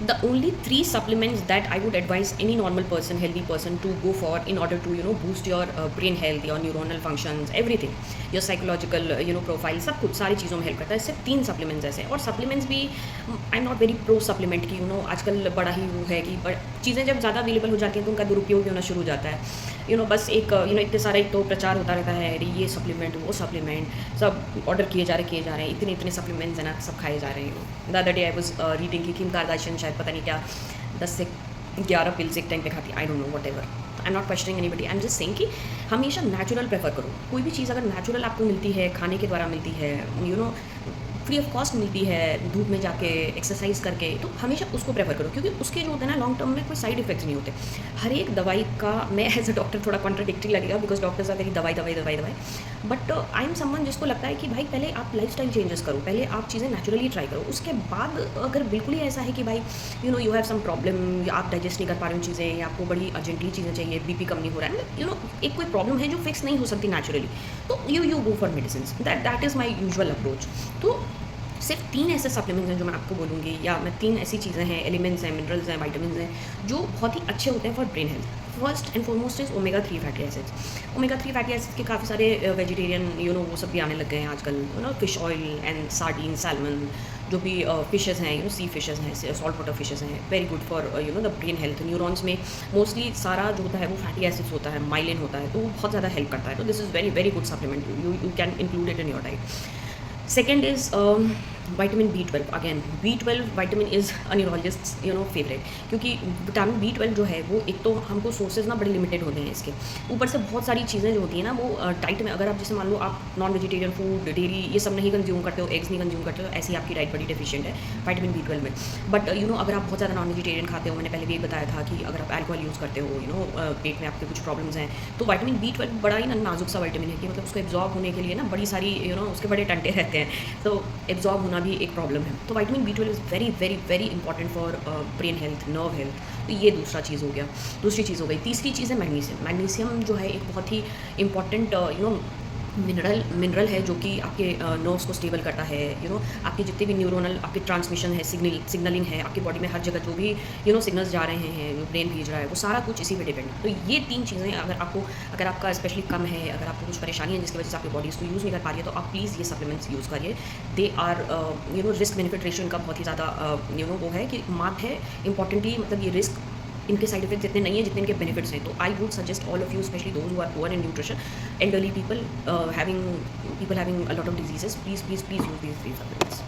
the only three supplements that I would advise any normal person, healthy person to go for in order to boost your brain health, your neuronal functions, everything, your psychological profile, सब कुछ सारी चीज़ों में help करता है। सिर्फ 3 supplements ऐसे हैं और सप्लीमेंट्स भी I am not very pro supplement की आजकल बड़ा ही वो है कि चीज़ें जब ज़्यादा अवेलेबल हो जाती हैं तो उनका दुरुपयोग होना शुरू हो जाता है। बस एक इतने सारे एक तो प्रचार होता रहता है, अरे ये सप्लीमेंट वो सप्लीमेंट सब ऑर्डर किए जा रहे हैं, इतने इतने सप्लीमेंट्स हैं ना, सब खाए जा रहे हैं। The other day I was reading कि किम कार्दाशियन शायद पता नहीं क्या 10 से 11 पिल्स एक टाइम पे खाती, I don't know whatever, I am not questioning anybody, I am just saying कि हमेशा नेचुरल प्रेफर करो। कोई भी चीज़ अगर नेचुरल आपको मिलती है, खाने के द्वारा मिलती है, फ्री ऑफ कॉस्ट मिलती है, धूप में जाके एक्सरसाइज करके, तो हमेशा उसको प्रेफर करो, क्योंकि उसके जो होते हैं ना लॉन्ग टर्म में कोई साइड इफेक्ट्स नहीं होते। हर एक दवाई का, मैं एज अ डॉक्टर थोड़ा कॉन्ट्राडिक्टरी लगेगा बिकॉज डॉक्टर्स आर वेरी दवाई दवाई दवाई दवाई, बट आई एम समवन जिसको लगता है कि भाई पहले आप लाइफस्टाइल चेंजेस करो, पहले आप चीज़ें नेचुरली ट्राई करो, उसके बाद अगर बिल्कुल ही ऐसा है कि भाई यू हैव सम प्रॉब्लम, या आप डाइजेस्ट नहीं कर पा रहे हो चीज़ें, या आपको बड़ी अर्जेंटली चीज़ें चाहिए, बीपी कम नहीं हो रहा है, एक कोई प्रॉब्लम है जो फिक्स नहीं हो सकती नेचुरली, तो you go for medicine. That is my usual approach. तो सिर्फ 3 ऐसे सप्लीमेंट्स हैं जो मैं आपको बोलूँगी, या मैं 3 ऐसी चीज़ें हैं, एलिमेंट्स हैं, मिनरल्स हैं, वाइटामिन हैं, जो बहुत ही अच्छे होते हैं for brain health. First and foremost is omega 3 fatty acids. Omega 3 fatty acids के काफ़ी सारे वेजिटेरियन वो सब भी आने लग गए हैं आजकल, fish oil and sardine, salmon, जो भी फिशेज़ हैं, सी फिशेज़ हैं, सॉल्ट वाटर फिशेज़ हैं, very good for the brain health. Neurons में मोस्टली सारा जो होता है वो फैटी एसिड्स होता है, माइलिन होता है, तो वो बहुत ज़्यादा हेल्प करता है। तो this is very very good supplement, you can include it in your diet. Second is vitamin B12. Again, B12 vitamin is a neurologist's favorite, क्योंकि विटामिन B12 जो है वो एक तो हमको सोर्सेज ना बड़े लिमिटेड होते हैं इसके, ऊपर से बहुत सारी चीज़ें जो होती हैं ना वो डाइट में, अगर आप जैसे मान लो आप नॉन वेजिटेरियन फूड, डेयरी ये सब नहीं कंज्यूम करते हो, एग्स नहीं कंज्यूम करते हो, ऐसी आपकी डाइट बड़ी डेफिशिएंट है विटामिन B12 में। बट अगर आप बहुत ज़्यादा नॉन वेजिटेरियन खाते हो, मैंने पहले भी ये बताया था कि अगर आप अल्कोहल यूज़ करते हो, पेट में आपके कुछ प्रॉब्लम्स हैं, तो विटामिन B12 बड़ा ही नाजुक सा विटामिन है कि मतलब उसको एब्जॉर्ब होने के लिए ना बड़ी सारी उसके बड़े टंटे रहते हैं, तो एब्जॉर्ब होना भी एक प्रॉब्लम है। तो vitamin B12 is very very very important for brain health, nerve health. तो ये दूसरा चीज़ हो गया, दूसरी चीज़ हो गई। तीसरी चीज़ है मैग्नीशियम। मैग्नीशियम जो है एक बहुत ही इंपॉर्टेंट मिनरल है जो कि आपके नर्व्स को स्टेबल करता है। आपके जितने भी न्यूरोनल आपके ट्रांसमिशन है, सिग्नलिंग है आपकी बॉडी में, हर जगह जो भी सिग्नल्स जा रहे हैं, जो ब्रेन भेज रहा है, वो सारा कुछ इसी पे डिपेंड है। तो ये 3 चीज़ें अगर आपका स्पेशली कम है, अगर आपको कुछ परेशानी है जिसकी वजह से आपकी बॉडी इसको यूज़ नहीं कर पा रही है, तो आप प्लीज़ ये सप्लीमेंट्स यूज़ करिए। They are risk benefit ratio इनका बहुत ही ज़्यादा वो है कि मात है। इंपॉर्टेंटली मतलब ये रिस्क, इनके साइड इफेक्ट्स इतने नहीं है जितने इनके बेनिफिट्स हैं। तो I would suggest all of you, specially those who are poor in nutrition, elderly people, having a lot of diseases, please use these 3 supplements.